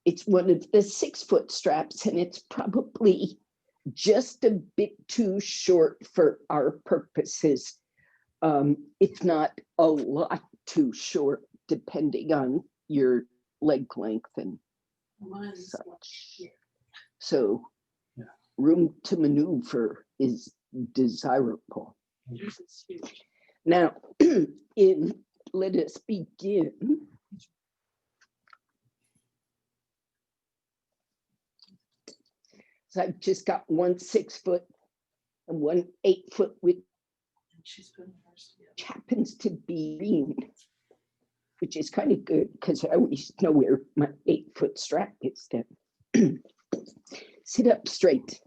It's one of the 6-foot straps, and it's probably just a bit too short for our purposes, if not a lot too short, depending on your leg length and such. So room to maneuver is desirable. Now, let us begin. So I've just got one 6-foot and one 8-foot, which happens to be green, which is kind of good because I always know where my 8-foot strap is then. Sit up straight.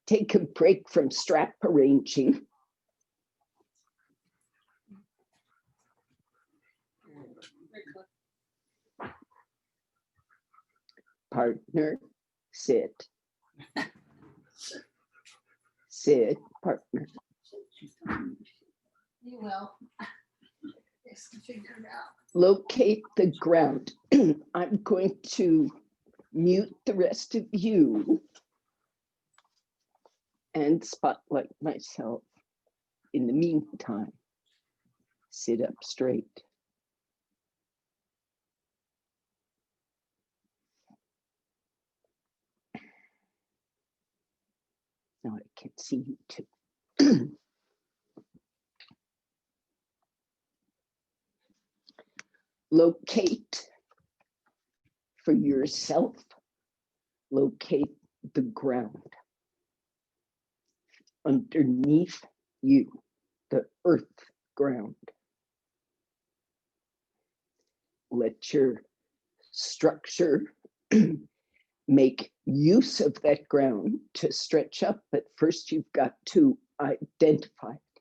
Take a break from strap arranging. Partner, sit. Sit, partner. You will. Just to figure it out. Locate the ground. I'm going to mute the rest of you and spotlight myself. In the meantime, sit up straight. Now I can see you too. Locate for yourself, locate the ground underneath you, the earth ground. Let your structure make use of that ground to stretch up, but first you've got to identify it.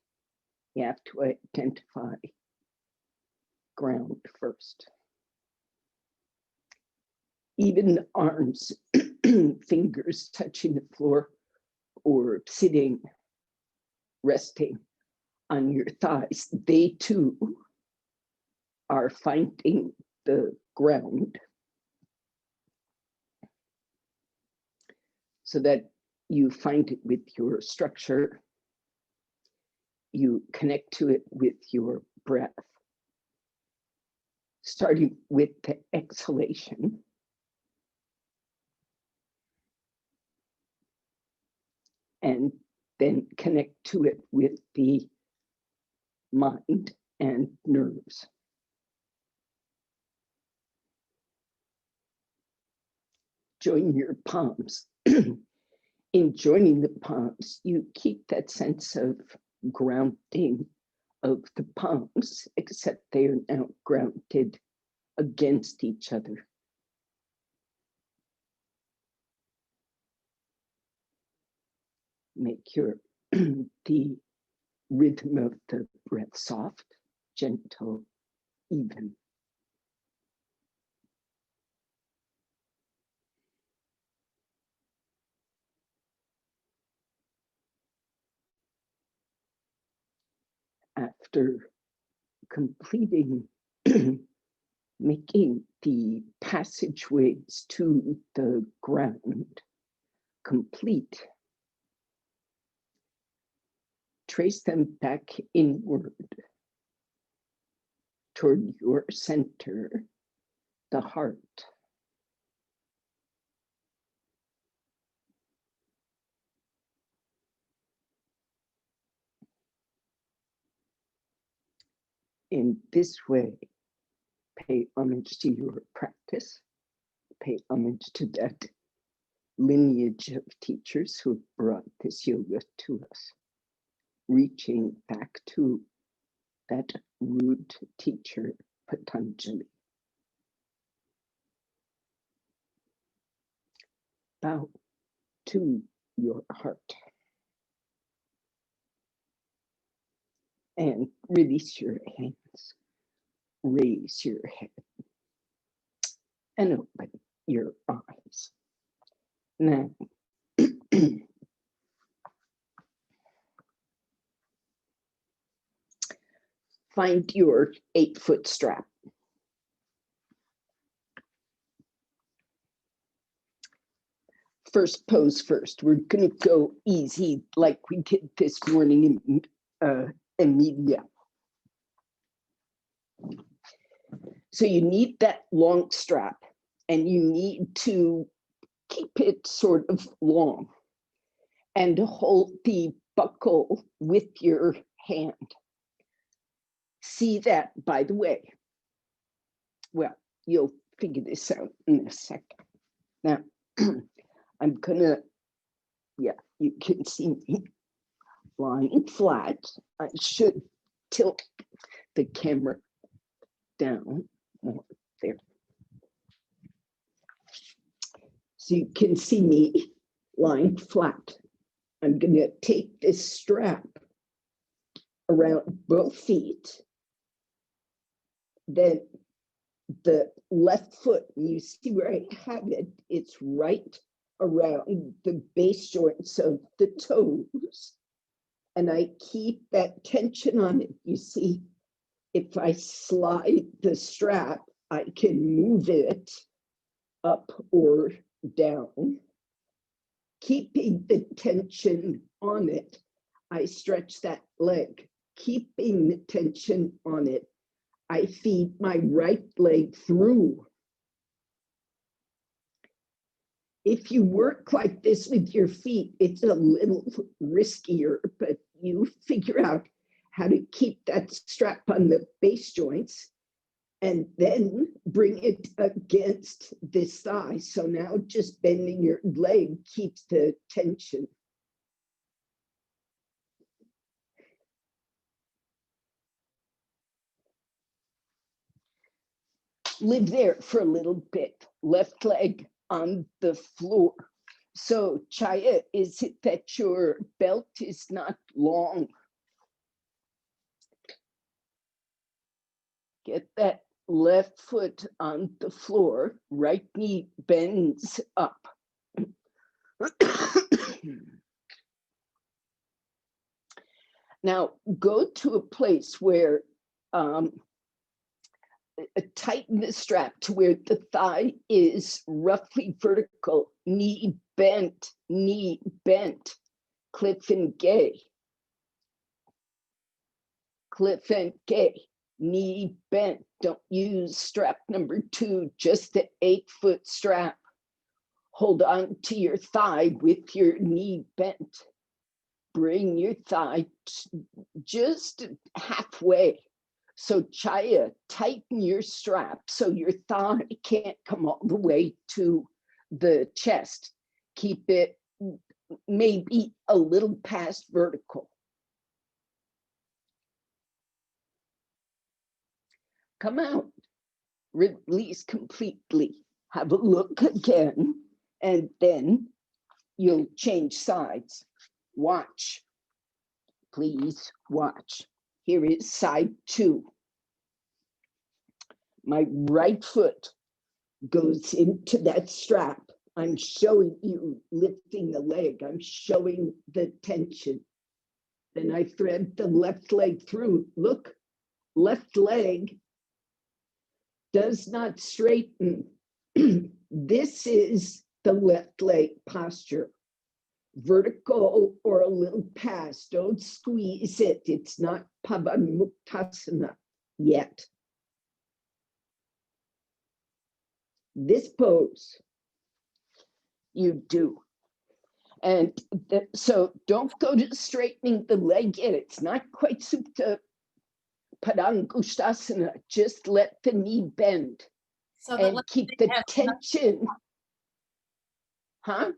You have to identify ground first. Even the arms, fingers touching the floor or sitting, resting on your thighs, they too are finding the ground so that you find it with your structure. You connect to it with your breath, starting with the exhalation. And then connect to it with the mind and nerves. Join your palms. In joining the palms, you keep that sense of grounding of the palms, except they are now grounded against each other. Make your the rhythm of the breath soft, gentle, even. After completing making the passageways to the ground complete, trace them back inward toward your center, the heart. In this way, pay homage to your practice, pay homage to that lineage of teachers who brought this yoga to us, reaching back to that root teacher, Patanjali. Bow to your heart and release your hands. Raise your head and open your eyes. Now, find your 8-foot strap. first pose first. We're going to go easy like we did this morning in Emilia. So you need that long strap, and you need to keep it sort of long and hold the buckle with your hand. See that, by the way. Well, you'll figure this out in a second. Now, I'm gonna, yeah, you can see me lying flat. I should tilt the camera down more there. So you can see me lying flat. I'm gonna take this strap around both feet. Then the left foot, you see where I have it, it's right around the base joints of the toes. And I keep that tension on it. You see, if I slide the strap, I can move it up or down. Keeping the tension on it, I stretch that leg. Keeping the tension on it, I feed my right leg through. If you work like this with your feet, it's a little riskier, but you figure out how to keep that strap on the base joints and then bring it against this thigh. So now just bending your leg keeps the tension. Live there for a little bit. Left leg on the floor. So Chaya, is it that your belt is not long? Get that left foot on the floor, right knee bends up. Now go to a place where tighten the strap to where the thigh is roughly vertical, knee bent, cliff and gay. Cliff and gay, knee bent. Don't use strap number 2, just the 8-foot strap. Hold on to your thigh with your knee bent. Bring your thigh just halfway. So Chaya, tighten your strap so your thigh can't come all the way to the chest. Keep it maybe a little past vertical. Come out, release completely. Have a look again, and then you'll change sides. Watch, please watch. Here is side 2. My right foot goes into that strap. I'm showing you lifting the leg. I'm showing the tension. Then I thread the left leg through. Look, left leg does not straighten. This is the left leg posture. Vertical or a little past. Don't squeeze it. It's not Uttanasana yet. This pose you do. And so don't go to straightening the leg yet. It's not quite Supta Padangusthasana. Just let the knee bend. So and keep the tension. Huh?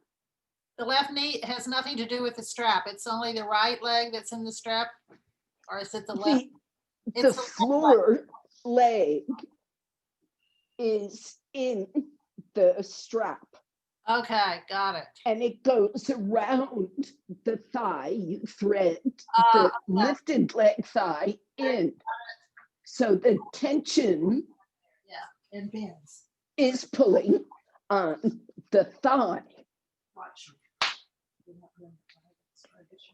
The left knee has nothing to do with the strap. It's only the right leg that's in the strap, or is it the left? The floor leg is in the strap. Okay, got it. And it goes around the thigh. You thread the lifted leg thigh in. So the tension it bends. Is pulling on the thigh. Watch.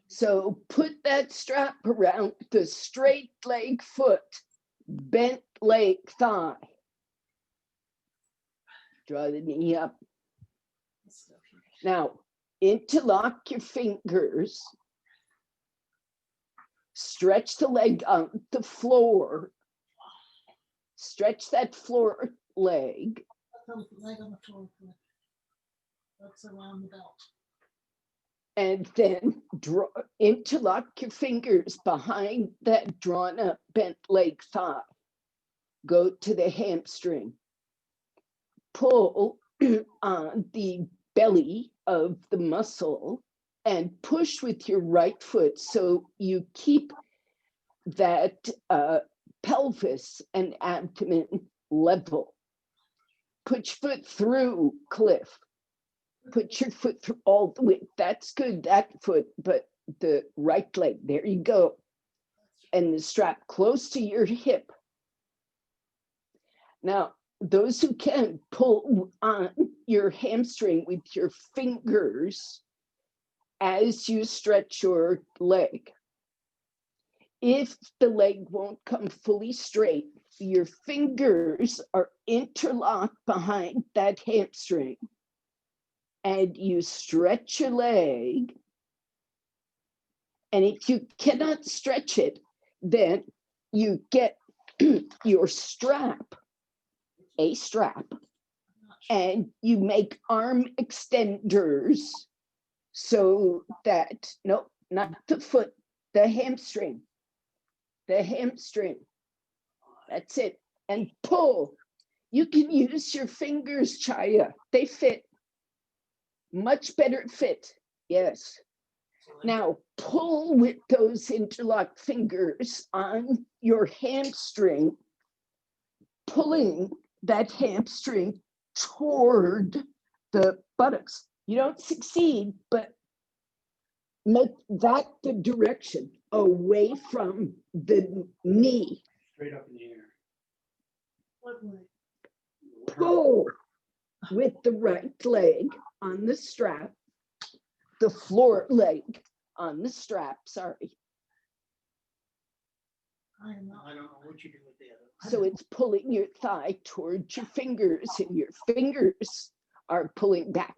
So put that strap around the straight leg foot, bent leg thigh. Draw the knee up. Now, interlock your fingers, stretch the leg on the floor, stretch that floor leg. Leg on the floor. That's around the belt. And then interlock your fingers behind that drawn up bent leg thigh. Go to the hamstring. Pull on the belly of the muscle and push with your right foot so you keep that pelvis and abdomen level. Put your foot through, Cliff. Put your foot through all the way. That's good, that foot, but the right leg, there you go. And the strap close to your hip. Now, those who can, pull on your hamstring with your fingers as you stretch your leg. If the leg won't come fully straight, your fingers are interlocked behind that hamstring and you stretch your leg. And if you cannot stretch it, then you get your strap, a strap, and you make arm extenders so that, no, not the foot, the hamstring. The hamstring. That's it. And pull. You can use your fingers, Chaya. They fit. Much better fit. Yes. Now pull with those interlocked fingers on your hamstring, pulling that hamstring toward the buttocks. You don't succeed, but make that the direction away from the knee. Straight up in the air. Pull with the right leg on the strap, the floor leg on the strap, sorry. I don't know. I don't know what you do with the other. So it's pulling your thigh towards your fingers, and your fingers are pulling back.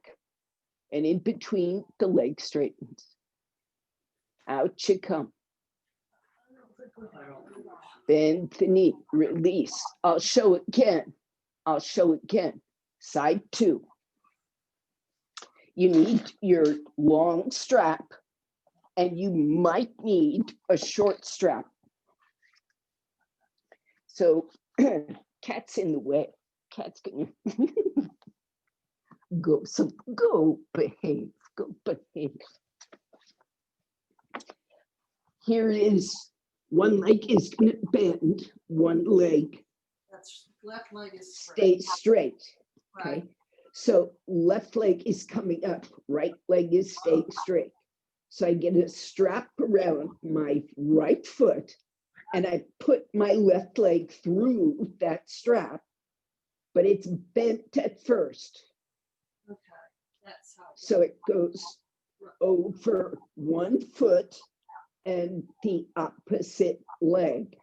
And in between, the leg straightens. Out you come. Bend the knee, release. I'll show again. I'll show again. Side 2. You need your long strap, and you might need a short strap. So cat's in the way. Cat's gonna go. So go behave. Go behave. Here is one leg is gonna bend. One leg. That's left leg is Stay straight. Right. Okay. So left leg is coming up. Right leg is staying straight. So I get a strap around my right foot. And I put my left leg through that strap, but it's bent at first. Okay. That's how. So it goes over one foot and the opposite leg.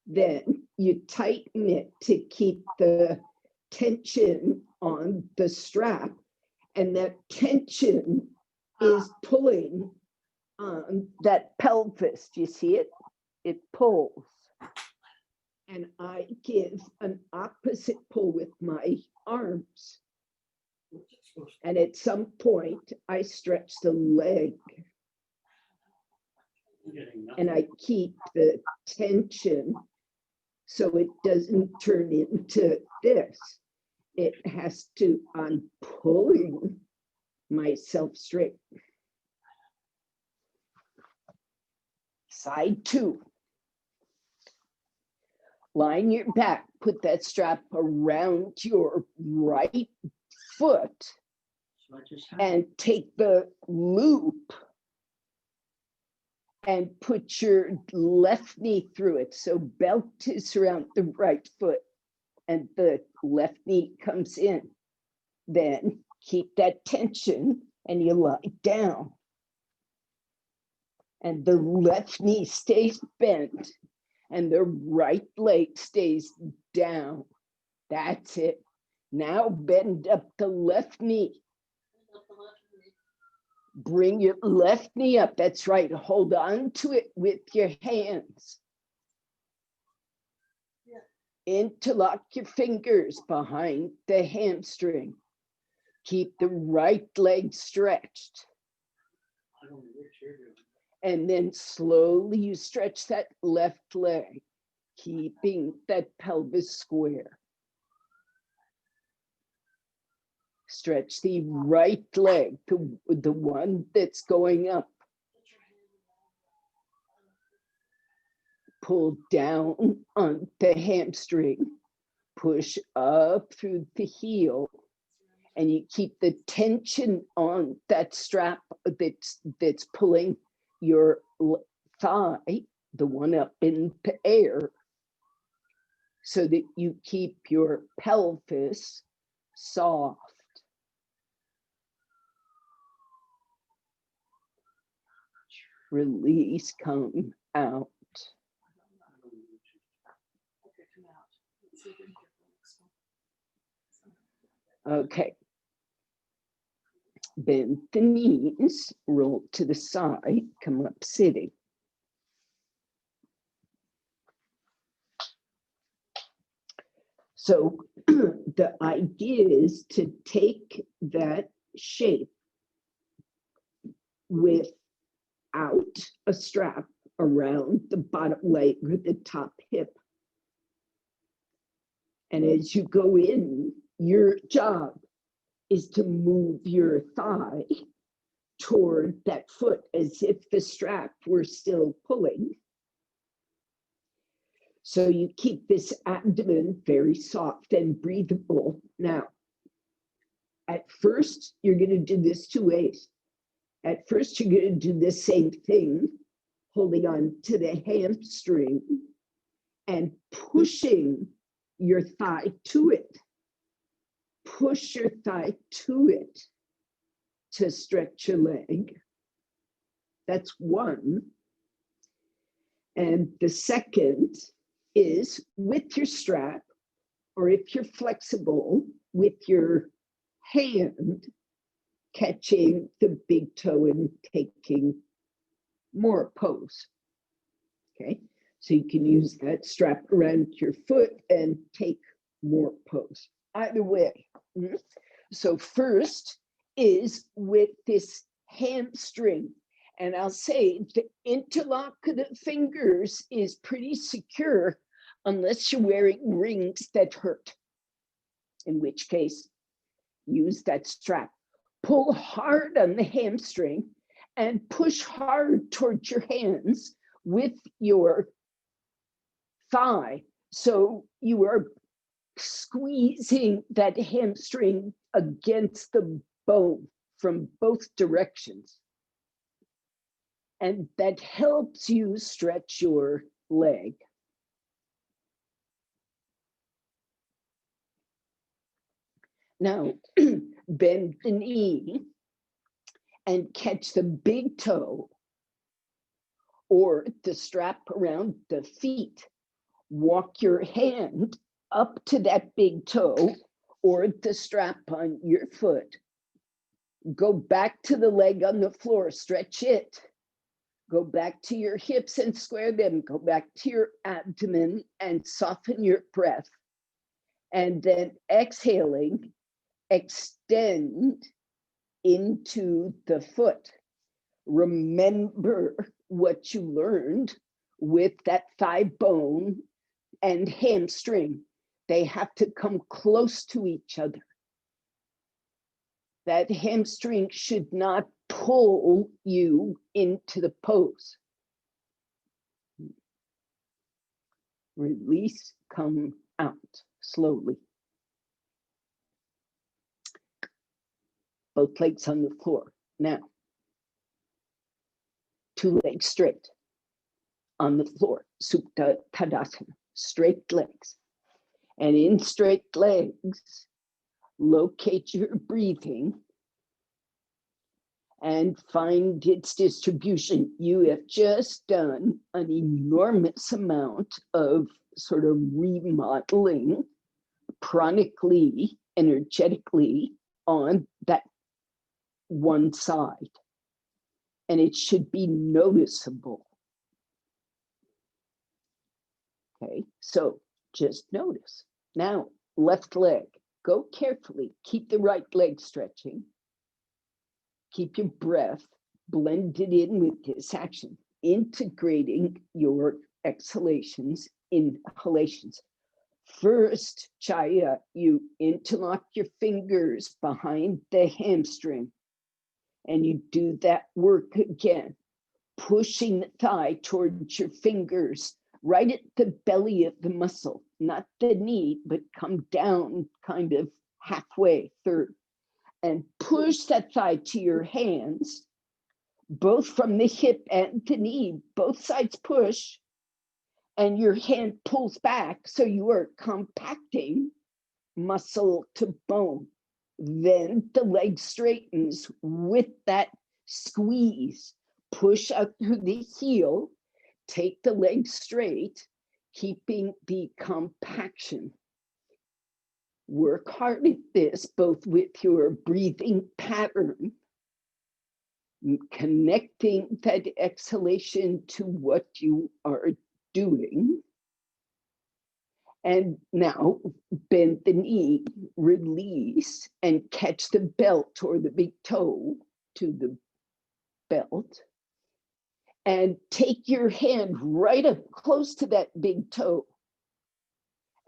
Then you tighten it to keep the tension on the strap, and that tension is pulling on that pelvis. Do you see it? It pulls. And I give an opposite pull with my arms. And at some point, I stretch the leg. And I keep the tension so it doesn't turn into this. It has to, I'm pulling myself straight. Side 2. Line your back, put that strap around your right foot and take the loop and put your left knee through it. So belt is around the right foot and the left knee comes in. Then keep that tension and you lie down. And the left knee stays bent and the right leg stays down. That's it. Now bend up the left knee. Bring your left knee up. That's right. Hold on to it with your hands. Interlock your fingers behind the hamstring. Keep the right leg stretched. I don't know what you're doing. And then slowly you stretch that left leg, keeping that pelvis square. Stretch the right leg, the one that's going up. Pull down on the hamstring, push up through the heel, and you keep the tension on that strap that's pulling your thigh, the one up in the air, so that you keep your pelvis soft. Release, come out. Okay. Bend the knees, roll to the side, come up sitting. So the idea is to take that shape without a strap around the bottom leg or the top hip. And as you go in, your job is to move your thigh toward that foot as if the strap were still pulling. So you keep this abdomen very soft and breathable. Now, at first, you're going to do this two ways. At first, you're going to do the same thing, holding on to the hamstring and pushing your thigh to it. Push your thigh to it to stretch your leg. That's one. And the second is with your strap, or if you're flexible, with your hand catching the big toe and taking more pose. Okay, so you can use that strap around your foot and take more pose. Either way. So first is with this hamstring. And I'll say the interlock of the fingers is pretty secure unless you're wearing rings that hurt, in which case use that strap. Pull hard on the hamstring and push hard towards your hands with your thigh. So you are squeezing that hamstring against the bone from both directions. And that helps you stretch your leg. Now, bend the knee and catch the big toe or the strap around the feet. Walk your hand up to that big toe or the strap on your foot. Go back to the leg on the floor, stretch it. Go back to your hips and square them. Go back to your abdomen and soften your breath. And then exhaling, extend into the foot. Remember what you learned with that thigh bone and hamstring. They have to come close to each other. That hamstring should not pull you into the pose. Release, come out slowly. Both legs on the floor. Now, two legs straight on the floor. Supta Tadasana, straight legs. And in straight legs, locate your breathing and find its distribution. You have just done an enormous amount of sort of remodeling chronically energetically on that one side. And it should be noticeable. Okay, so just notice. Now, left leg, go carefully. Keep the right leg stretching. Keep your breath blended in with this action, integrating your exhalations, inhalations. First, Chaya, you interlock your fingers behind the hamstring, and you do that work again, pushing the thigh towards your fingers, right at the belly of the muscle, not the knee, but come down kind of halfway, third, and push that thigh to your hands, both from the hip and the knee, both sides push, and your hand pulls back, so you are compacting muscle to bone. Then the leg straightens with that squeeze. Push out through the heel, take the leg straight, keeping the compaction. Work hard at this, both with your breathing pattern, connecting that exhalation to what you are doing. And now bend the knee, release, and catch the belt or the big toe to the belt. And take your hand right up close to that big toe.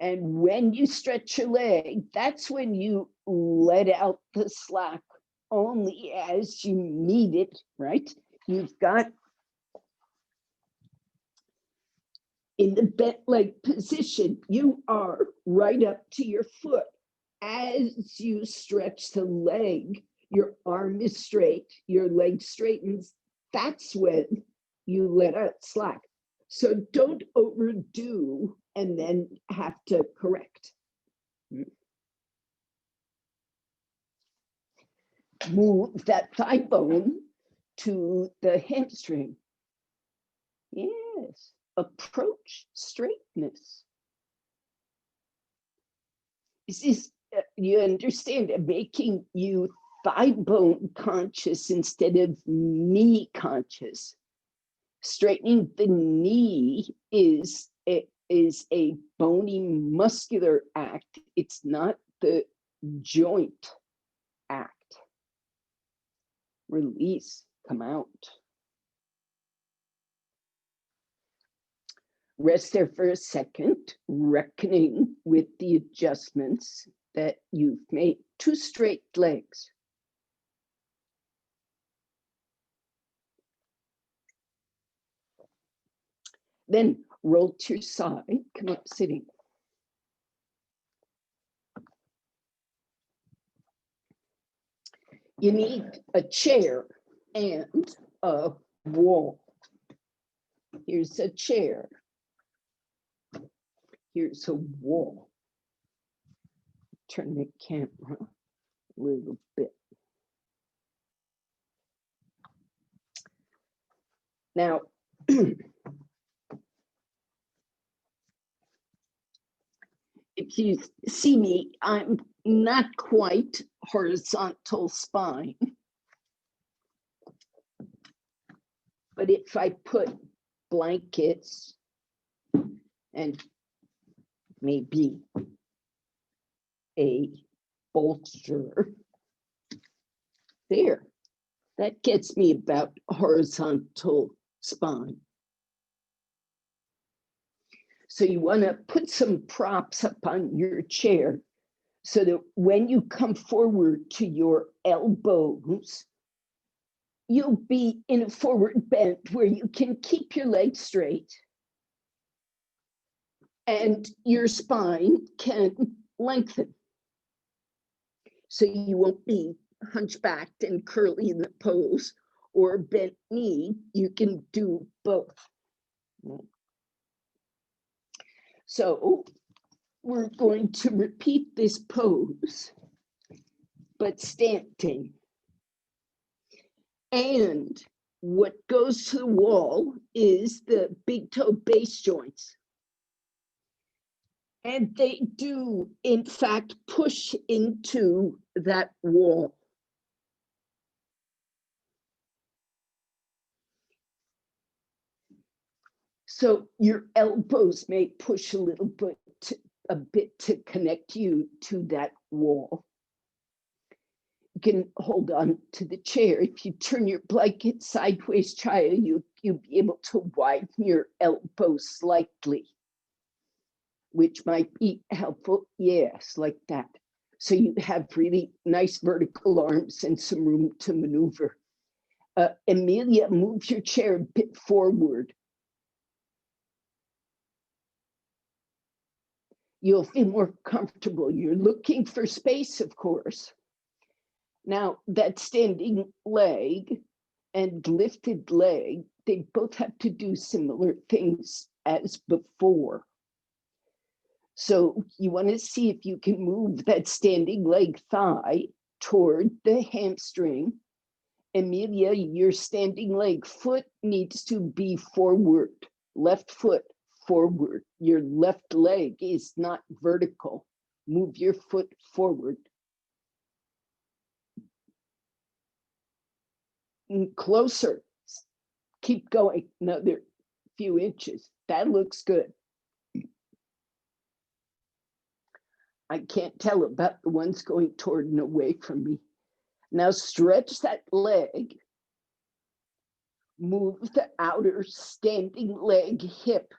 And when you stretch your leg, that's when you let out the slack only as you need it, right? You've got in the bent leg position, you are right up to your foot. As you stretch the leg, your arm is straight, your leg straightens. That's when you let out slack. So don't overdo and then have to correct. Move that thigh bone to the hamstring. Yes, approach straightness. This is, you understand, making you thigh bone conscious instead of knee conscious. Straightening the knee is a bony muscular act. It's not the joint act. Release, come out. Rest there for a second, reckoning with the adjustments that you've made. 2 straight legs. Then roll to your side, come up sitting. You need a chair and a wall. Here's a chair. Here's a wall. Turn the camera a little bit. Now, if you see me, I'm not quite horizontal spine. But if I put blankets and maybe a bolster there, that gets me about horizontal spine. So you want to put some props up on your chair so that when you come forward to your elbows, you'll be in a forward bend where you can keep your legs straight and your spine can lengthen. So you won't be hunchbacked and curly in the pose or bent knee. You can do both. So we're going to repeat this pose, but standing. And what goes to the wall is the big toe base joints. And they do, in fact, push into that wall. So your elbows may push a little bit, a bit to connect you to that wall. You can hold on to the chair. If you turn your blanket sideways, Chaya, you'll be able to widen your elbows slightly, which might be helpful. Yes, like that. So you have really nice vertical arms and some room to maneuver. Amelia, move your chair a bit forward. You'll feel more comfortable. You're looking for space, of course. Now, that standing leg and lifted leg, they both have to do similar things as before. So you want to see if you can move that standing leg thigh toward the hamstring. Amelia, your standing leg foot needs to be forward, left foot forward. Your left leg is not vertical. Move your foot forward. And closer. Keep going. Another few inches. That looks good. I can't tell about the ones going toward and away from me. Now stretch that leg. Move the outer standing leg hip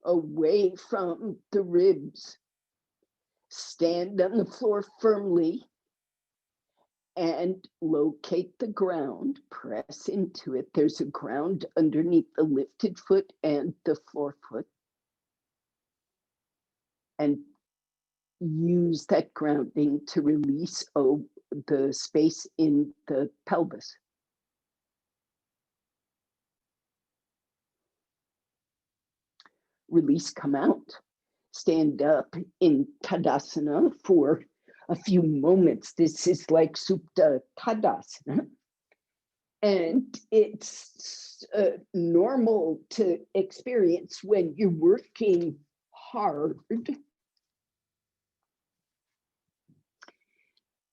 away from the ribs. Stand on the floor firmly and locate the ground. Press into it. There's a ground underneath the lifted foot and the floor foot. And use that grounding to release the space in the pelvis. Release, come out. Stand up in Tadasana for a few moments. This is like Supta Tadasana. And it's normal to experience when you're working hard.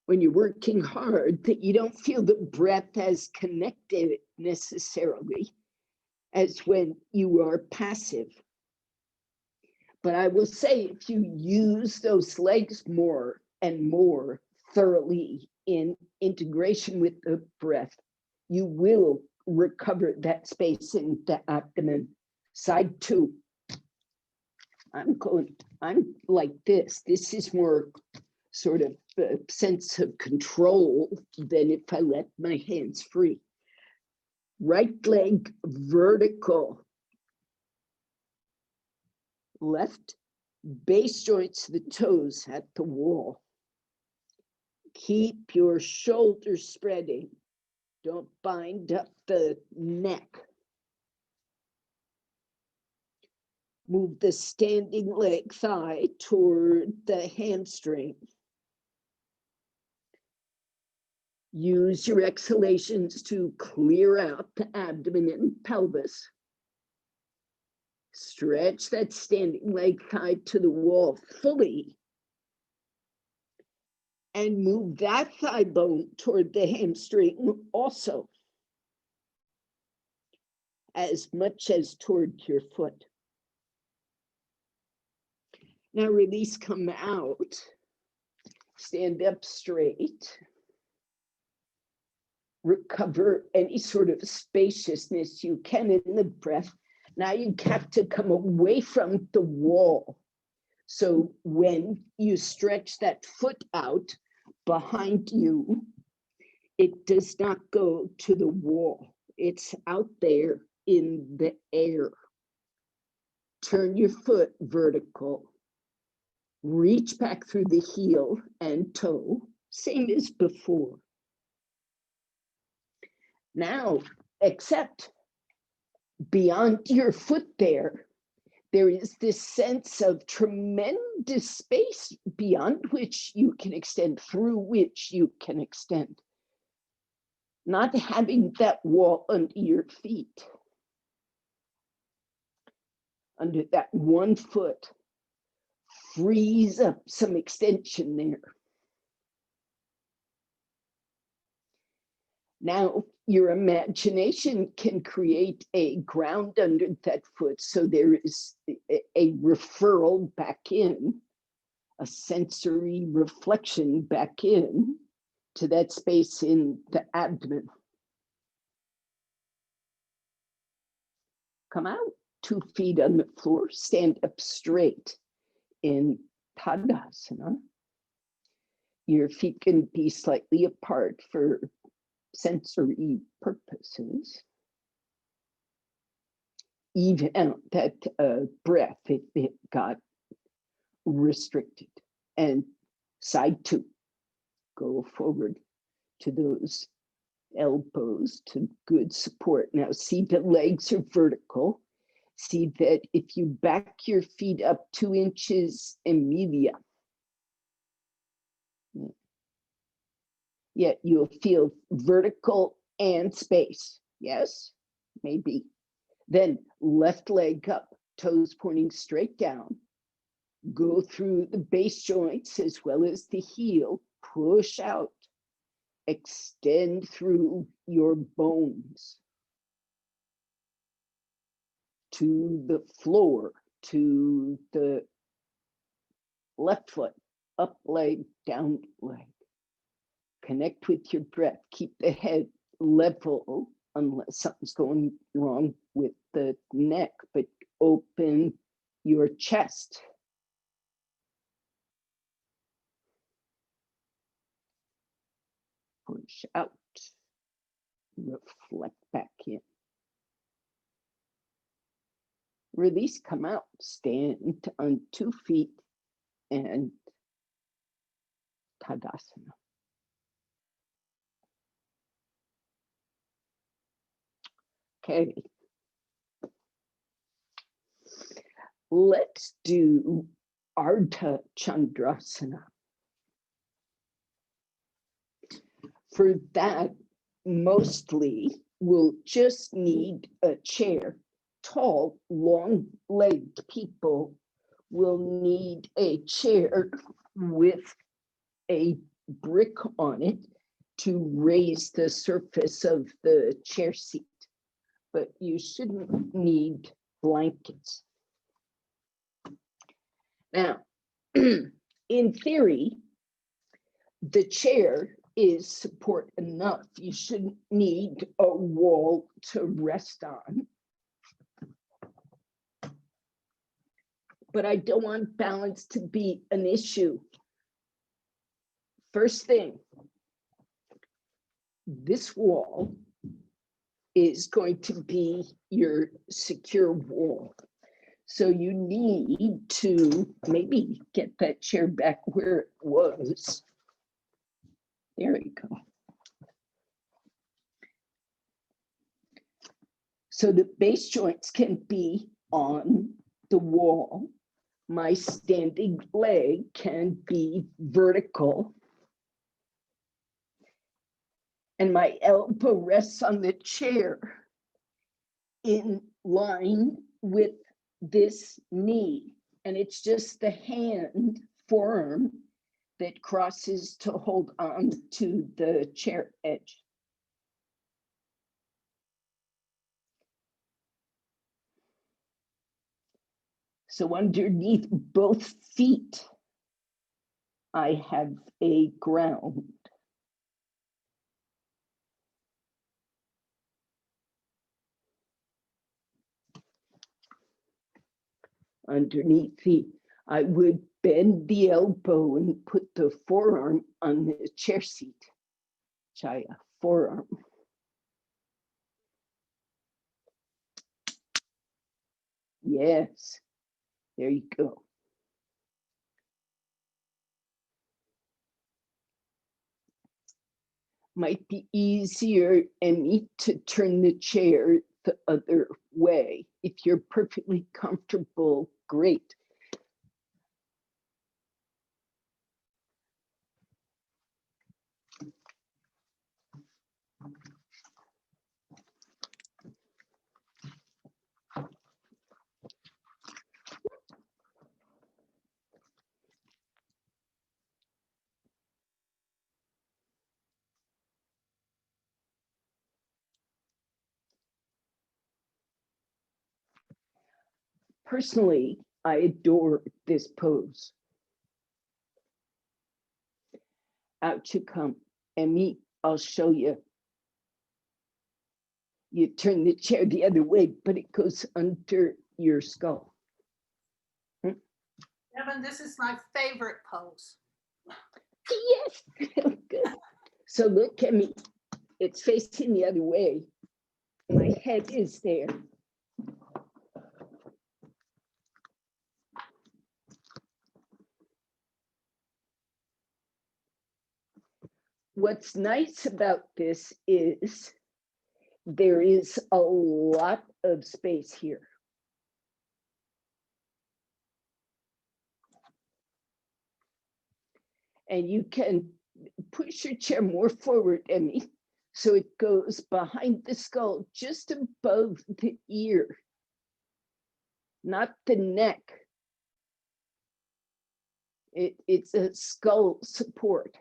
When you're working hard, that you don't feel the breath as connected necessarily as when you are passive. But I will say, if you use those legs more and more thoroughly in integration with the breath, you will recover that space in the abdomen. Side two. I'm like this. This is more sort of a sense of control than if I let my hands free. Right leg vertical. Left base joints, the toes at the wall. Keep your shoulders spreading. Don't bind up the neck. Move the standing leg thigh toward the hamstring. Use your exhalations to clear out the abdomen and pelvis. Stretch that standing leg thigh to the wall fully. And move that thigh bone toward the hamstring also, as much as toward your foot. Now release, come out. Stand up straight. Recover any sort of spaciousness you can in the breath. Now you have to come away from the wall. So when you stretch that foot out behind you, it does not go to the wall. It's out there in the air. Turn your foot vertical. Reach back through the heel and toe, same as before. Now, except beyond your foot there is this sense of tremendous space beyond which you can extend, through which you can extend. Not having that wall under your feet. Under that one foot, frees up some extension there. Now, your imagination can create a ground under that foot, so there is a referral back in, a sensory reflection back in to that space in the abdomen. Come out, 2 feet on the floor, stand up straight in Tadasana. Your feet can be slightly apart for sensory purposes. Even out that breath, it got restricted. And side 2, go forward to those elbows to good support. Now see the legs are vertical. See that if you back your feet up 2 inches, Emilia, yet you'll feel vertical and space. Yes, maybe. Then left leg up, toes pointing straight down. Go through the base joints as well as the heel. Push out. Extend through your bones to the floor, to the left foot, up leg, down leg. Connect with your breath. Keep the head level unless something's going wrong with the neck, but open your chest. Push out. Reflect back in. Release, come out. Stand on 2 feet and Tadasana. Okay. Let's do Arta Chandrasana. For that, mostly we'll just need a chair. Tall, long-legged people will need a chair with a brick on it to raise the surface of the chair seat. But you shouldn't need blankets. Now, in theory, the chair is support enough. You shouldn't need a wall to rest on. But I don't want balance to be an issue. First thing, this wall is going to be your secure wall. So you need to maybe get that chair back where it was. There you go. So the base joints can be on the wall. My standing leg can be vertical. And my elbow rests on the chair in line with this knee. And it's just the hand, forearm, that crosses to hold on to the chair edge. So underneath both feet, I have a ground. Underneath feet, I would bend the elbow and put the forearm on the chair seat. Chaya, forearm. Yes, there you go. Might be easier, Emmy, to turn the chair the other way. If you're perfectly comfortable, great. Personally, I adore this pose. Out you come. Emmy, I'll show you. You turn the chair the other way, but it goes under your skull. Devon, this is my favorite pose. Yes, good. So look at me. It's facing the other way. My head is there. What's nice about this is there is a lot of space here. And you can push your chair more forward, Emmy, so it goes behind the skull, just above the ear, not the neck. It's a skull support.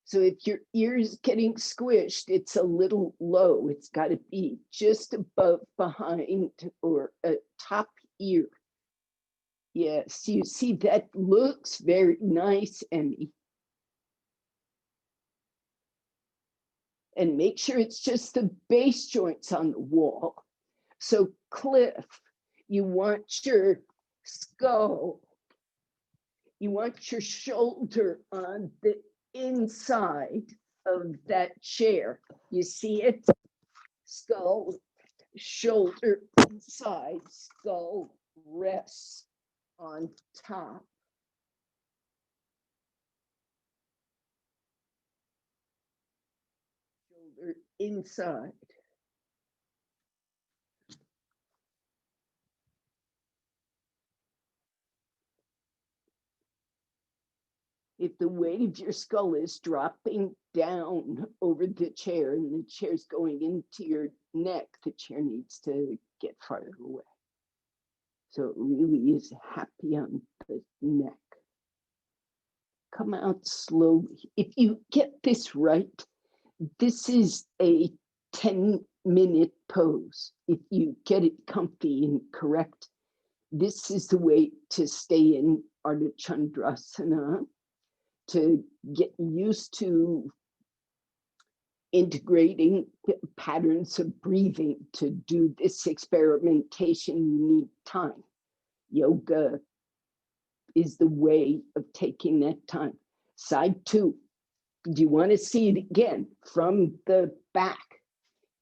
So if your ear is getting squished, it's a little low. It's got to be just above, behind, or top ear. Yes, you see, that looks very nice, Emmy. And make sure it's just the base joints on the wall. So Cliff, you want your skull, you want your shoulder on the inside of that chair. You see it? Skull, shoulder inside, skull rests on top. Shoulder inside. If the weight of your skull is dropping down over the chair and the chair's going into your neck, the chair needs to get farther away. So it really is happy on the neck. Come out slowly. If you get this right, this is a 10-minute pose. If you get it comfy and correct, this is the way to stay in Arta Chandrasana, to get used to integrating patterns of breathing. To do this experimentation, you need time. Yoga is the way of taking that time. Side two. Do you want to see it again from the back?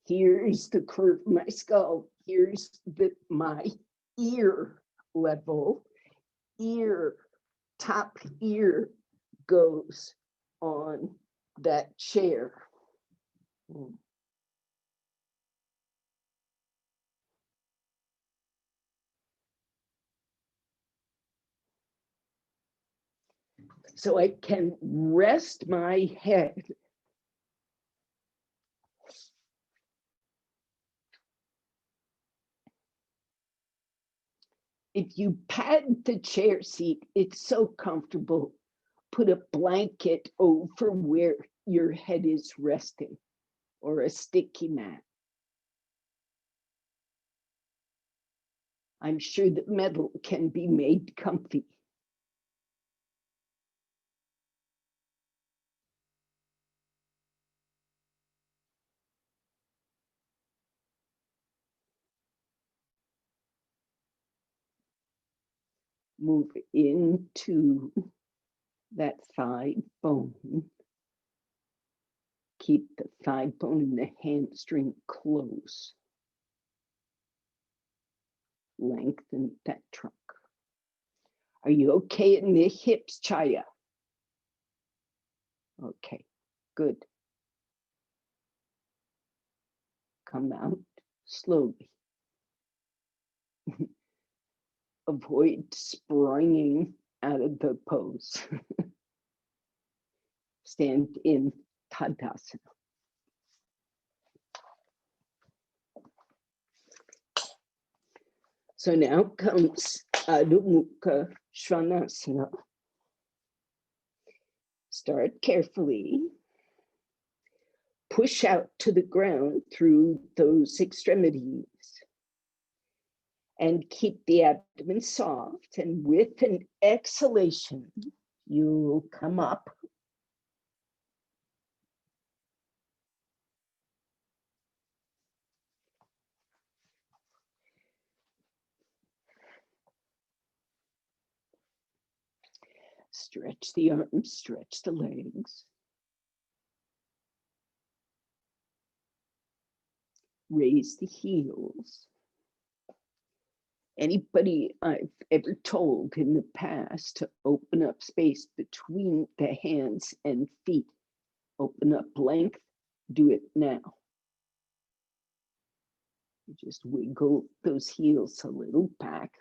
Here's the curve of my skull. Here's my ear level. Ear, top ear goes on that chair. So I can rest my head. If you pad the chair seat, it's so comfortable. Put a blanket over where your head is resting, or a sticky mat. I'm sure that metal can be made comfy. Move into that thigh bone. Keep the thigh bone and the hamstring close. Lengthen that trunk. Are you okay in the hips, Chaya? Okay, good. Come out slowly. Avoid springing out of the pose. Stand in Tadasana. So now comes Adho Mukha Svanasana. Start carefully. Push out to the ground through those extremities. And keep the abdomen soft. And with an exhalation, you'll come up. Stretch the arms, stretch the legs. Raise the heels. Anybody I've ever told in the past to open up space between the hands and feet, open up length, do it now. You just wiggle those heels a little back,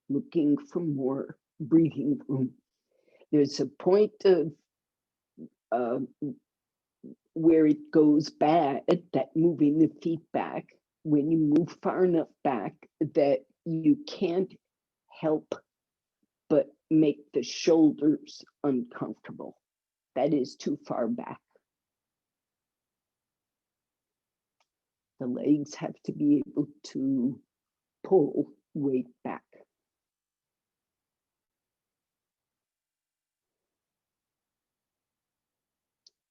looking for more breathing room. There's a point of where it goes bad, that moving the feet back, when you move far enough back that you can't help but make the shoulders uncomfortable. That is too far back. The legs have to be able to pull weight back.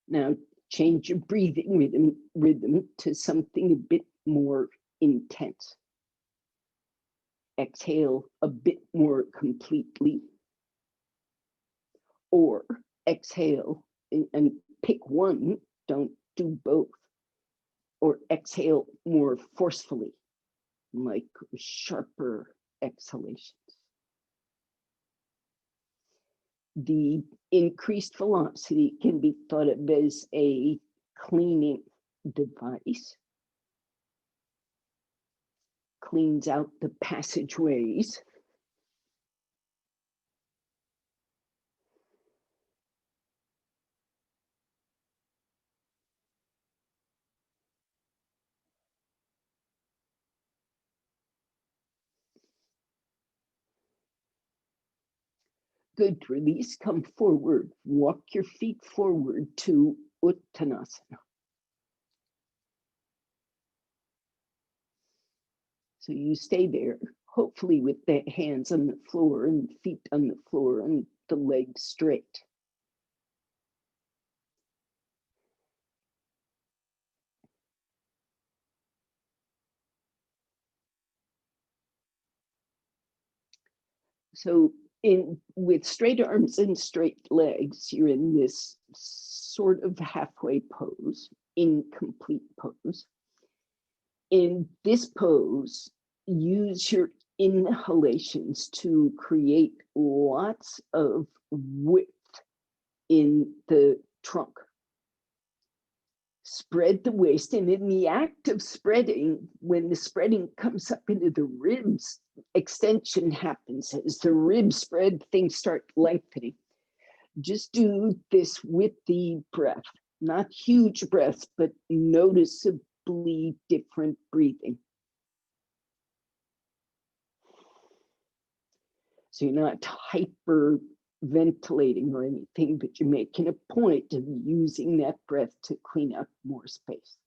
Now change your breathing rhythm to something a bit more intense. Exhale a bit more completely, or exhale and pick one, don't do both, or exhale more forcefully, like sharper exhalations. The increased velocity can be thought of as a cleaning device. Cleans out the passageways. Good, release, come forward, walk your feet forward to Uttanasana. So you stay there, hopefully with the hands on the floor and feet on the floor and the legs straight. So with straight arms and straight legs, you're in this sort of halfway pose, incomplete pose. In this pose, use your inhalations to create lots of width in the trunk. Spread the waist, and in the act of spreading, when the spreading comes up into the ribs, extension happens. As the ribs spread, things start lengthening. Just do this with the breath, not huge breaths, but noticeably different breathing. So you're not hyperventilating or anything, but you're making a point of using that breath to clean up more space.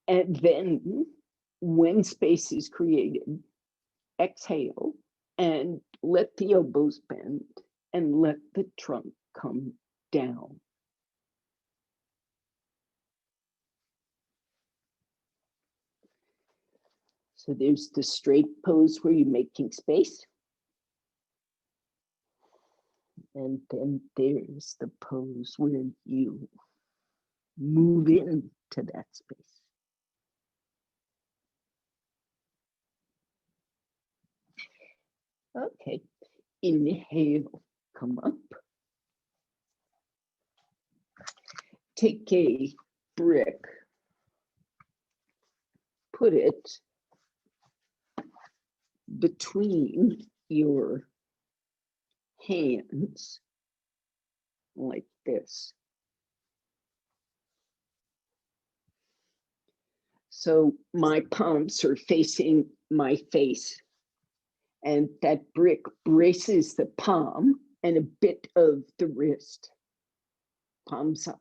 And then when space is created, exhale and let the elbows bend and let the trunk come down. So there's the straight pose where you're making space. And then there's the pose where you move into that space. Okay, inhale, come up. Take a brick, put it between your hands like this. So my palms are facing my face, and that brick braces the palm and a bit of the wrist, palms up.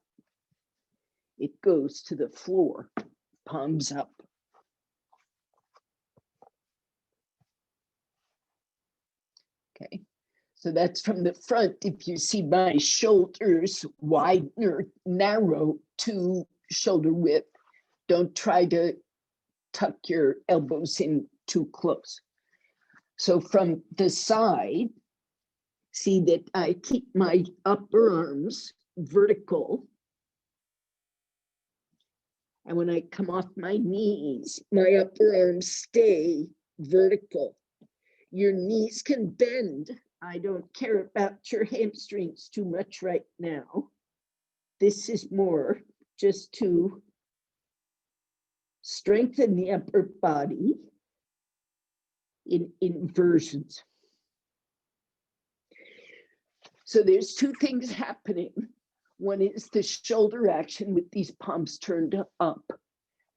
It goes to the floor, palms up. Okay, so that's from the front. If you see my shoulders wide or narrow to shoulder width, don't try to tuck your elbows in too close. So from the side, see that I keep my upper arms vertical. And when I come off my knees, my upper arms stay vertical. Your knees can bend. I don't care about your hamstrings too much right now. This is more just to strengthen the upper body in inversions. So there's two things happening. One is the shoulder action with these palms turned up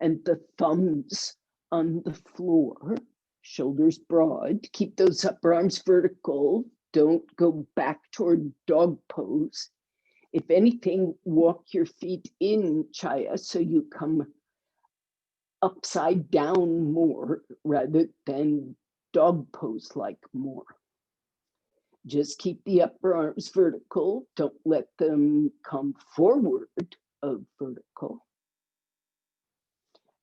and the thumbs on the floor, shoulders broad. Keep those upper arms vertical. Don't go back toward dog pose. If anything, walk your feet in Chaya so you come upside down more rather than dog pose like more. Just keep the upper arms vertical. Don't let them come forward of vertical.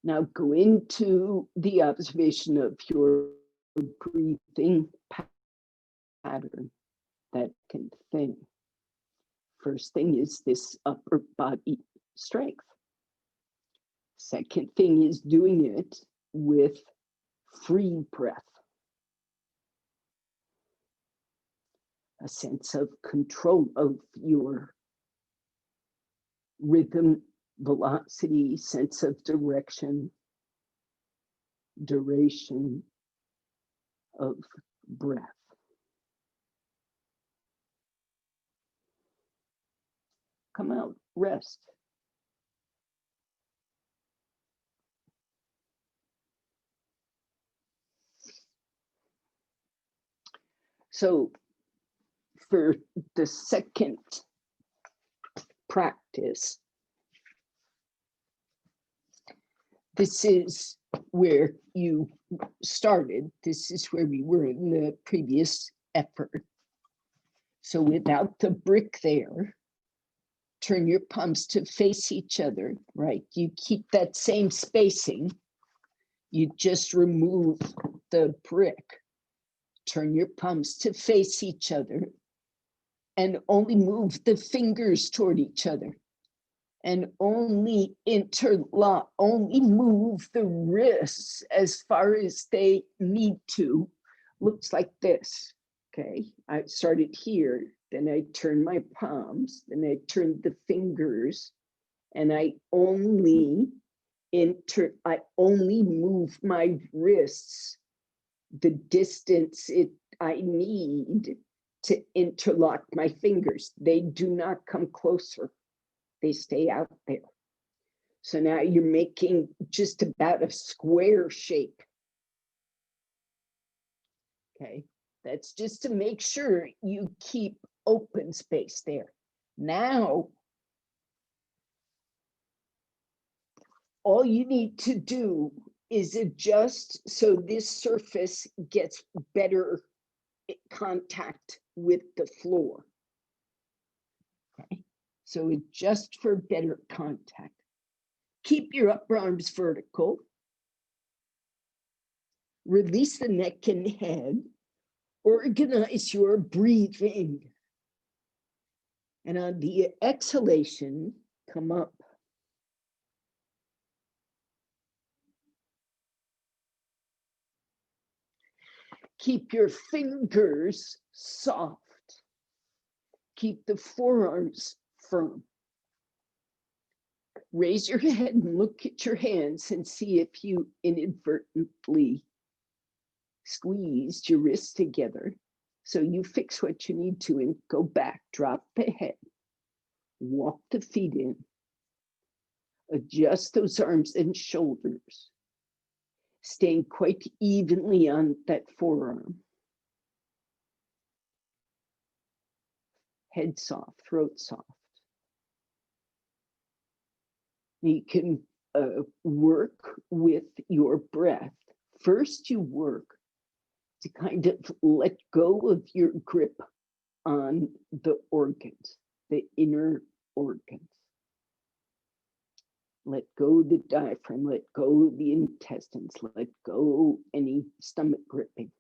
Now go into the observation of your breathing pattern, that kind of thing. First thing is this upper body strength. Second thing is doing it with free breath. A sense of control of your rhythm, velocity, sense of direction, duration of breath. Come out, rest. So for the second practice, this is where you started. This is where we were in the previous effort. So without the brick there, turn your palms to face each other, right? You keep that same spacing. You just remove the brick. Turn your palms to face each other and only move the fingers toward each other. And only interlock, only move the wrists as far as they need to. Looks like this, okay? I started here, then I turned my palms, then I turned the fingers, and I only move my wrists the distance I need to interlock my fingers. They do not come closer. They stay out there. So now you're making just about a square shape. Okay, that's just to make sure you keep open space there. Now, all you need to do is adjust so this surface gets better contact with the floor. Okay, so adjust for better contact. Keep your upper arms vertical. Release the neck and head. Organize your breathing. And on the exhalation, come up. Keep your fingers soft. Keep the forearms firm. Raise your head and look at your hands and see if you inadvertently squeezed your wrists together. So you fix what you need to and go back, drop the head, walk the feet in, adjust those arms and shoulders, staying quite evenly on that forearm. head soft, throat soft. You can work with your breath. First, you work to kind of let go of your grip on the organs, the inner organs. Let go the diaphragm, let go the intestines, let go any stomach gripping.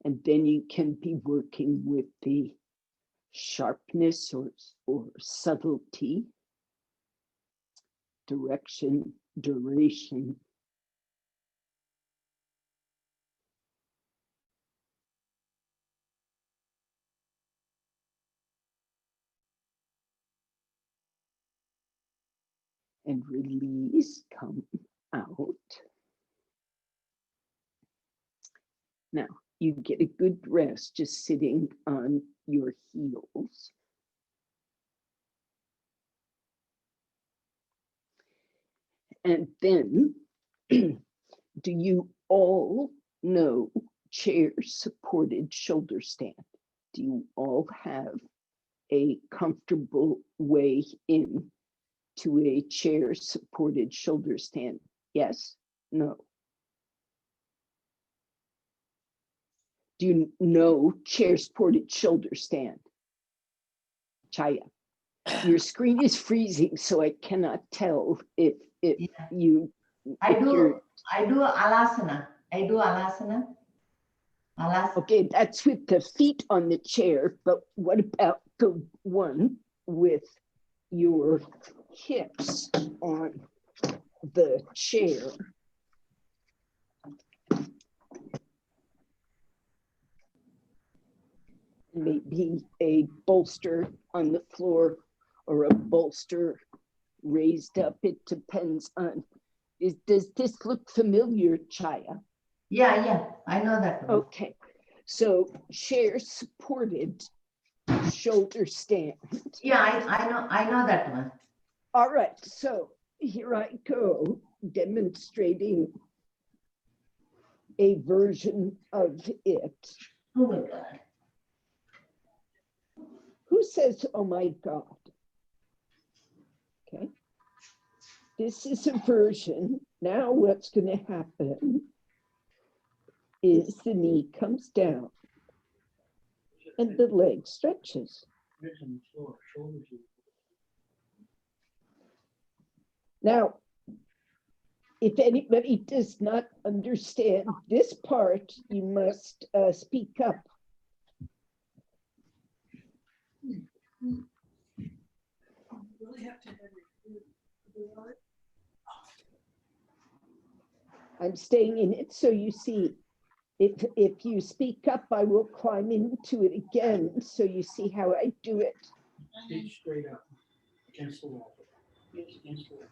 And then you can be working with the sharpness or subtlety, direction, duration. And release, come out. Now, you get a good rest just sitting on your heels. And then, do you all know chair-supported shoulder stand? Do you all have a comfortable way in to a chair-supported shoulder stand? Yes? No? Do you know chair-supported shoulder stand? Chaya, your screen is freezing, so I cannot tell if you. I do alasana. Okay, that's with the feet on the chair, but what about the one with your hips on the chair? Maybe a bolster on the floor or a bolster raised up. It depends on, does this look familiar, Chaya? Yeah, I know that one. Okay, so chair supported shoulder stand. Yeah, I know that one. All right, so here I go, demonstrating a version of it. Oh my God. Who says, oh my God? Okay. This is a version. Now what's going to happen is the knee comes down and the leg stretches. Now, if anybody does not understand this part, you must speak up. I'm staying in it, so you see, if you speak up, I will climb into it again, so you see how I do it. Feet straight up against the wall. Against the wall.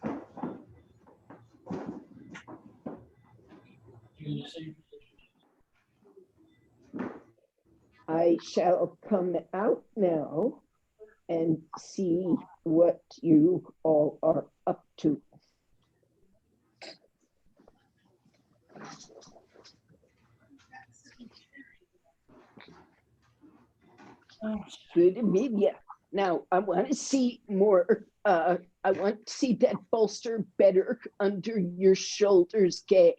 In the same position. I shall come out now and see what you all are up to. Good, Amelia. Now I want to see more. I want to see that bolster better under your shoulders, Gay.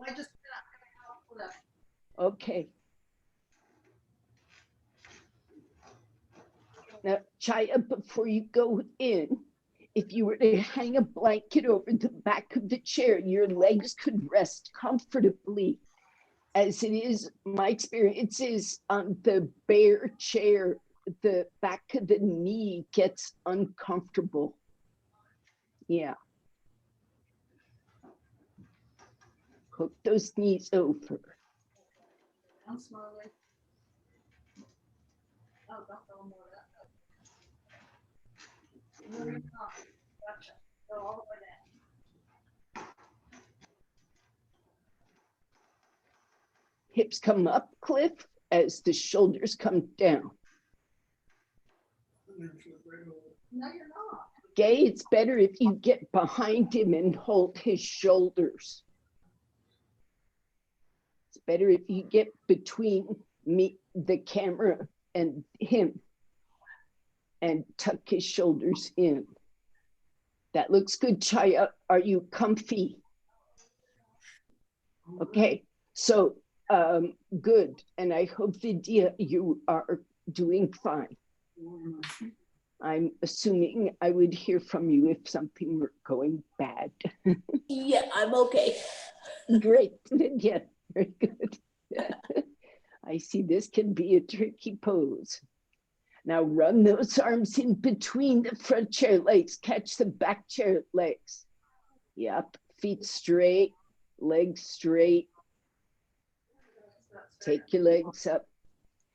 I just. Okay. Now, Chaya, before you go in, if you were to hang a blanket over the back of the chair, your legs could rest comfortably. As it is, my experience is on the bare chair, the back of the knee gets uncomfortable. Yeah. Hook those knees over. I'm slowly. Oh, don't go more of that. No, you're not. Gotcha. Go all the way down. Hips come up, Cliff, as the shoulders come down. No, you're not. Gay, it's better if you get behind him and hold his shoulders. It's Better if you get between me, the camera, and him, and tuck his shoulders in. That looks good, Chaya. Are you comfy? Okay, so good. And I hope, Vidya, you are doing fine. I'm assuming I would hear from you if something were going bad. Yeah, I'm okay. Great. Yeah, very good. I see this can be a tricky pose. Now run those arms in between the front chair legs. Catch the back chair legs. Yep, feet straight, legs straight. Take your legs up.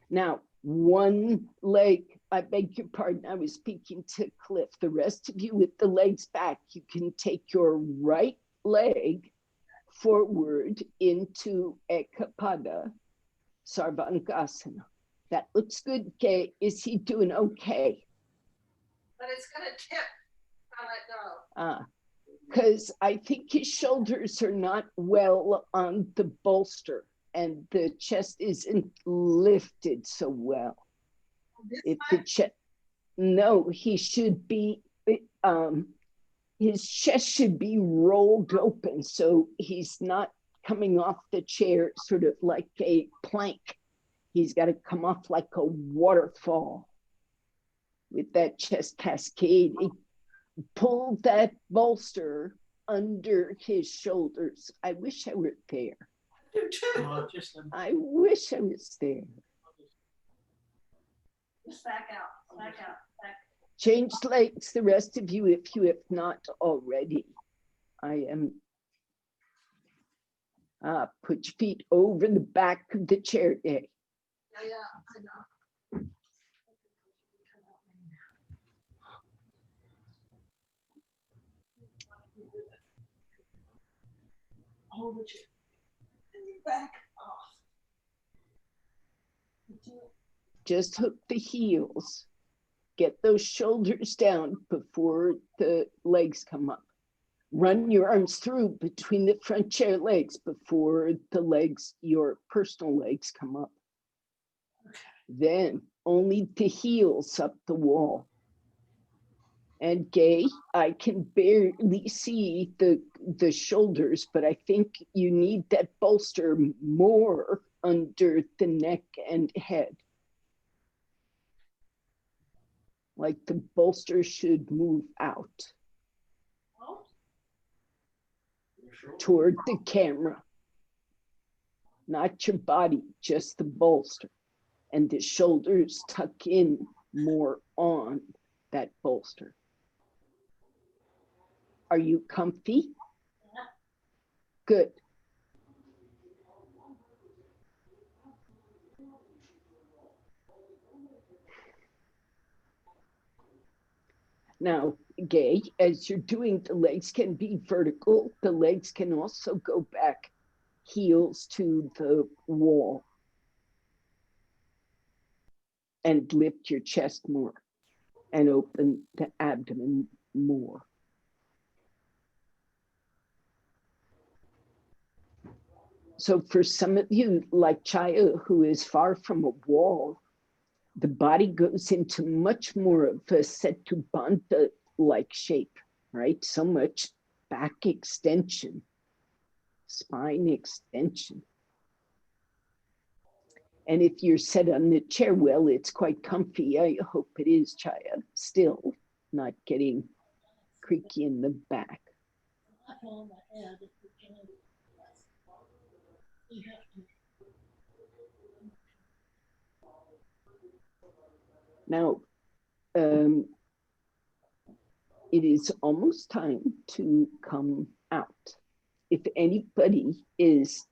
Now, one leg, I beg your pardon, I was speaking to Cliff. The rest of you with the legs back, you can take your right leg forward into a Kapada Sarvankasana. That looks good, Gay. Is he doing okay? But it's gonna tip if I let go. Because I think his shoulders are not well on the bolster and the chest isn't lifted so well. If the chest, no, he should be, his chest should be rolled open so he's not coming off the chair sort of like a plank. He's got to come off like a waterfall with that chest cascade. Pull that bolster under his shoulders. I wish I were there. I wish I was there. Just back out, back out, back. Change legs, the rest of you, if you have not already. I am. Put your feet over the back of the chair. Yeah, I know. Hold the chair. And you back off. Just hook the heels. Get those shoulders down before the legs come up. Run your arms through between the front chair legs before the legs, your personal legs, come up. Then only the heels up the wall. And Gay, I can barely see the shoulders, but I think you need that bolster more under the neck and head. Like the bolster should move out toward the camera. Not your body, just the bolster. And the shoulders tuck in more on that bolster. Are you comfy? Good. Now, Gay, as you're doing, the legs can be vertical. The legs can also go back, heels to the wall. And lift your chest more and open the abdomen more. So for some of you, like Chaya, who is far from a wall, the body goes into much more of a Setubandha-like shape, right? So much back extension, spine extension. And if you're set on the chair, well, it's quite comfy. I hope it is, Chaya. Still not getting creaky in the back. Now, it is almost time to come out. If anybody is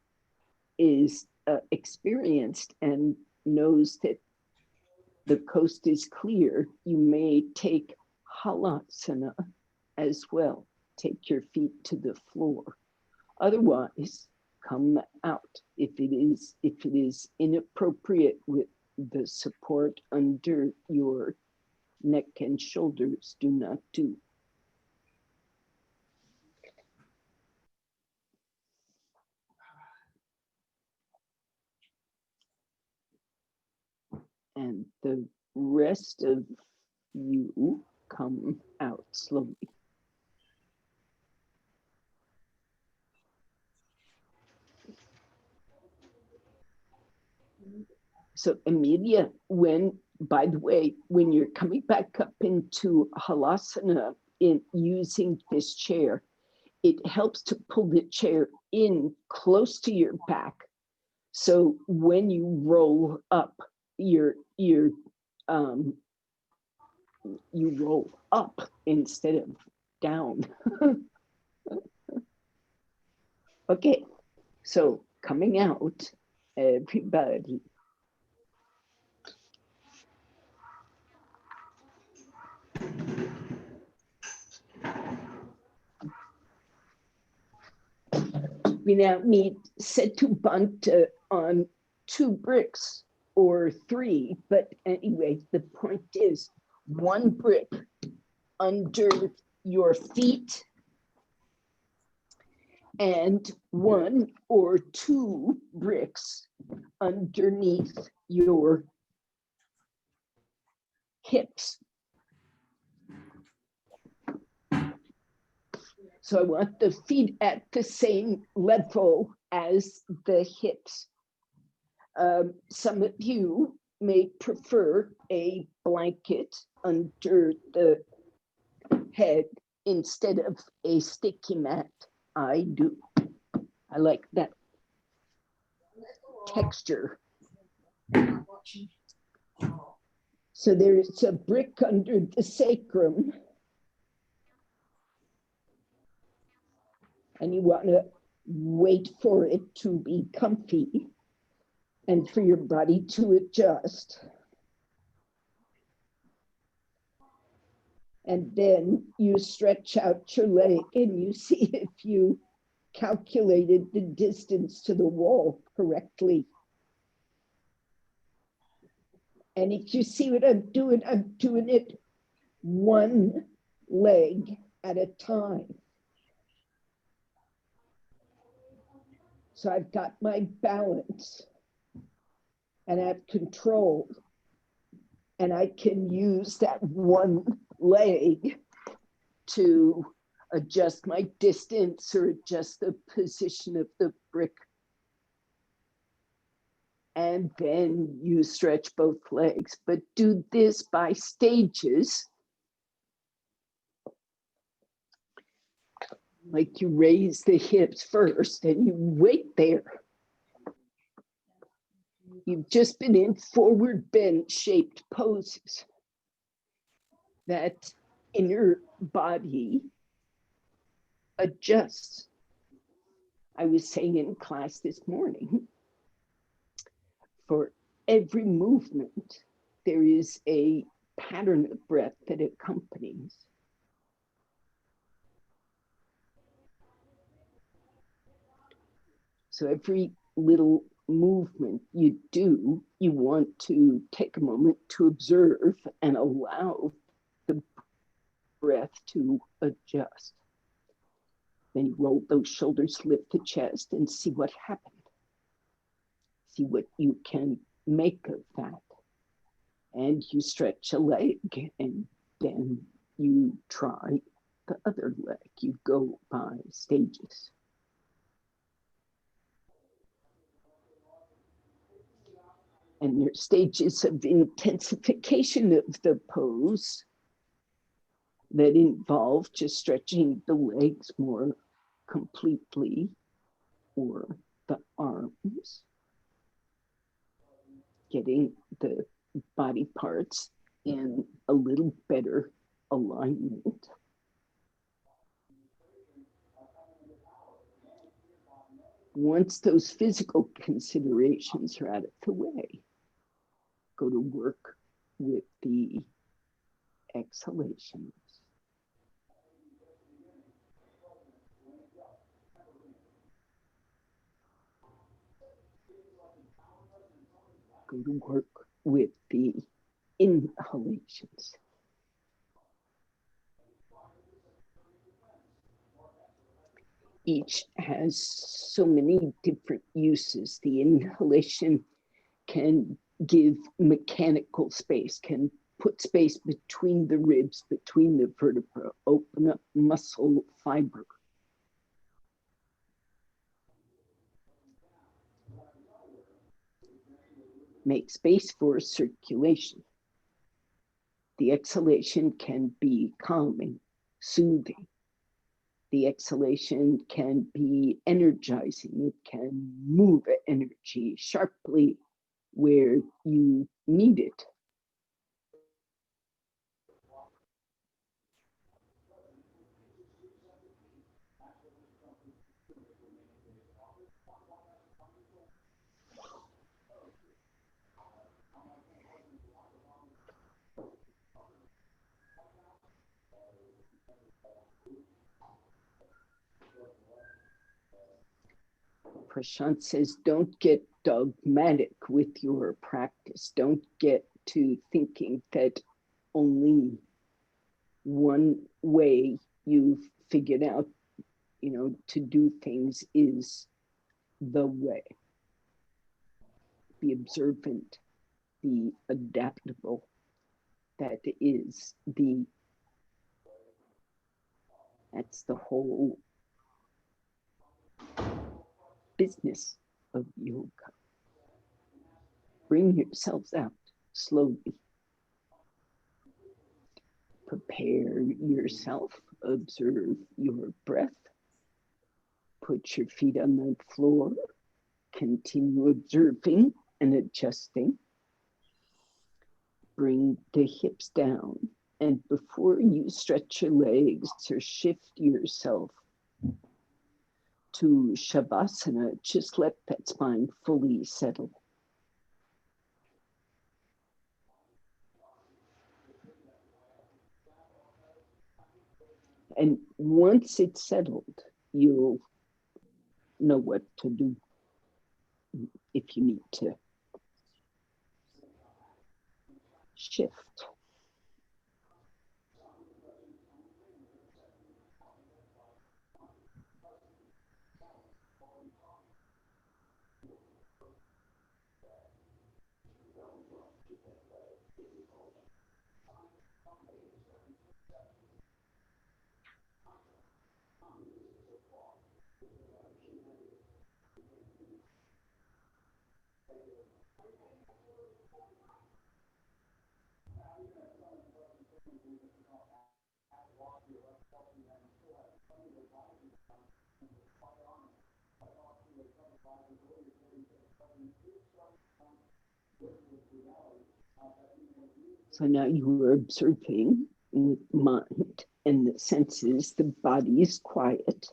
experienced and knows that the coast is clear, you may take halasana as well. Take your feet to the floor. Otherwise, come out. If it is inappropriate with the support under your neck and shoulders, do not do. And the rest of you come out slowly. So Amelia, by the way, when you're coming back up into Halasana in using this chair, it helps to pull the chair in close to your back. So when you roll up, you roll up instead of down. Okay, so coming out, everybody. We now meet Setubanta on 2 bricks or 3, but anyway, the point is 1 brick under your feet and 1 or 2 bricks underneath your hips. So I want the feet at the same level as the hips. Some of you may prefer a blanket under the head instead of a sticky mat. I do. I like that texture. So there's a brick under the sacrum. And you want to wait for it to be comfy and for your body to adjust. And then you stretch out your leg and you see if you calculated the distance to the wall correctly. And if you see what I'm doing it 1 leg at a time. So I've got my balance and I have control, and I can use that 1 leg to adjust my distance or adjust the position of the brick. And then you stretch both legs, but do this by stages. Like you raise the hips first and you wait there. You've just been in forward bend shaped poses. That inner body adjusts. I was saying in class this morning, for every movement, there is a pattern of breath that accompanies. So every little movement you do, you want to take a moment to observe and allow the breath to adjust. Then you roll those shoulders, lift the chest, and see what happened. See what you can make of that. And you stretch a leg, and then you try the other leg. You go by stages. And there's stages of intensification of the pose that involve just stretching the legs more completely, or the arms, getting the body parts in a little better alignment. Once those physical considerations are out of the way, go to work with the exhalations. Go to work with the inhalations. Each has so many different uses. The inhalation can give mechanical space, can put space between the ribs, between the vertebra, open up muscle fiber. Make space for circulation. The exhalation can be calming, soothing. The exhalation can be energizing. It can move energy sharply where you need it. Prashant says, don't get dogmatic with your practice. Don't get to thinking that only one way you've figured out, to do things is the way. Be observant, be adaptable. That's the whole business of yoga. Bring yourselves out slowly. Prepare yourself, observe your breath. Put your feet on the floor. Continue observing and adjusting. Bring the hips down. And before you stretch your legs or shift yourself to Shavasana, just let that spine fully settle. And once it's settled, you'll know what to do if you need to shift. So now you are observing with mind and the senses. The body is quiet,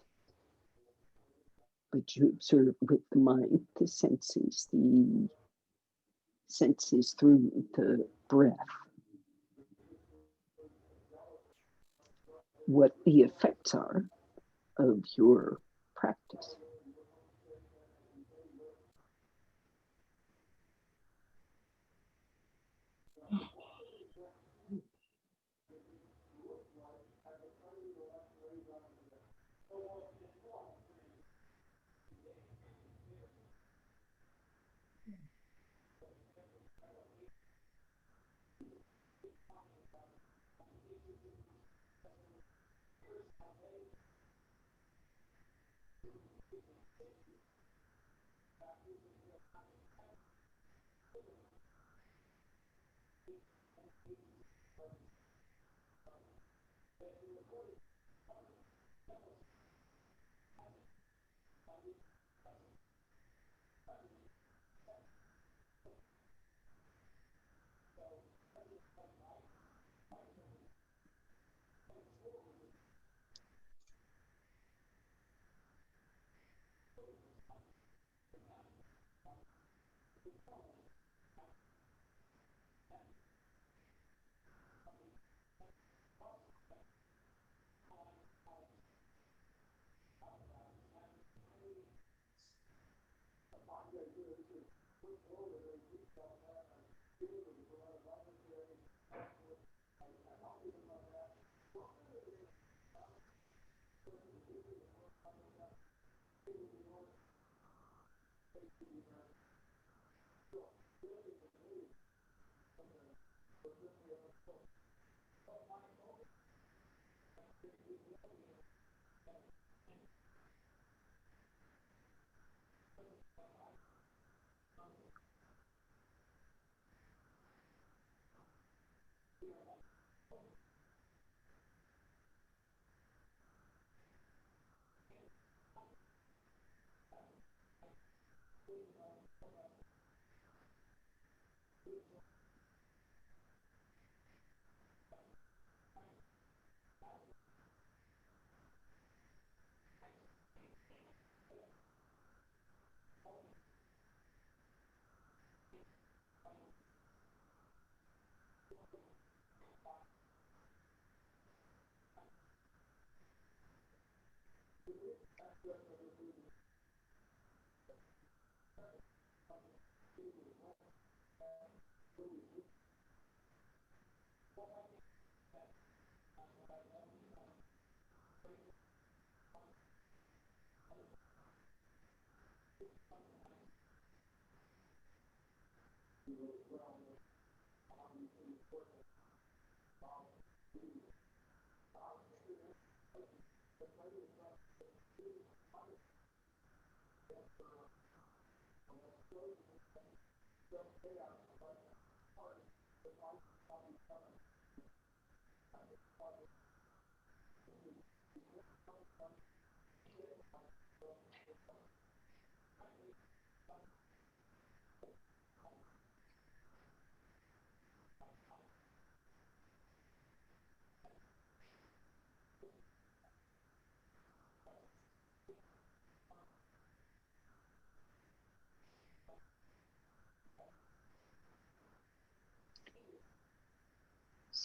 but you observe with the mind, the senses through the breath. What the effects are of your practice.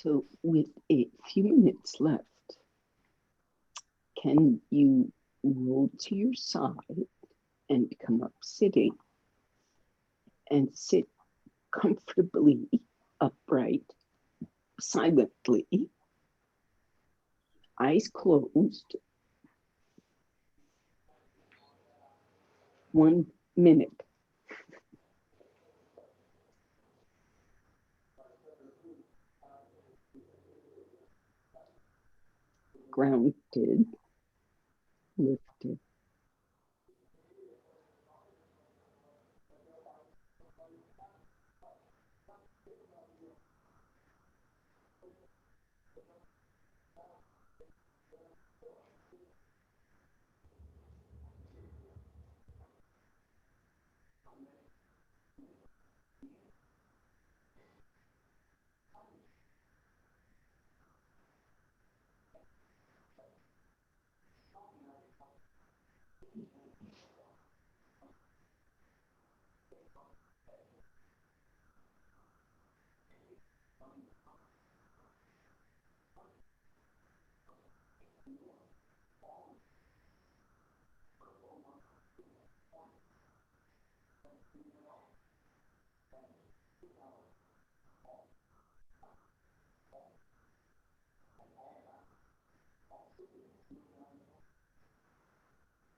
So with a few minutes left, can you roll to your side and come up sitting and sit comfortably upright, silently, eyes closed, 1 minute. Grounded, lifted.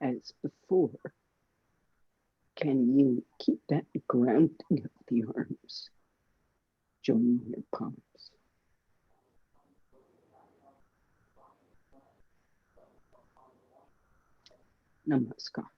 As before, can you keep that grounding of the arms, joining your palms? Namaskar.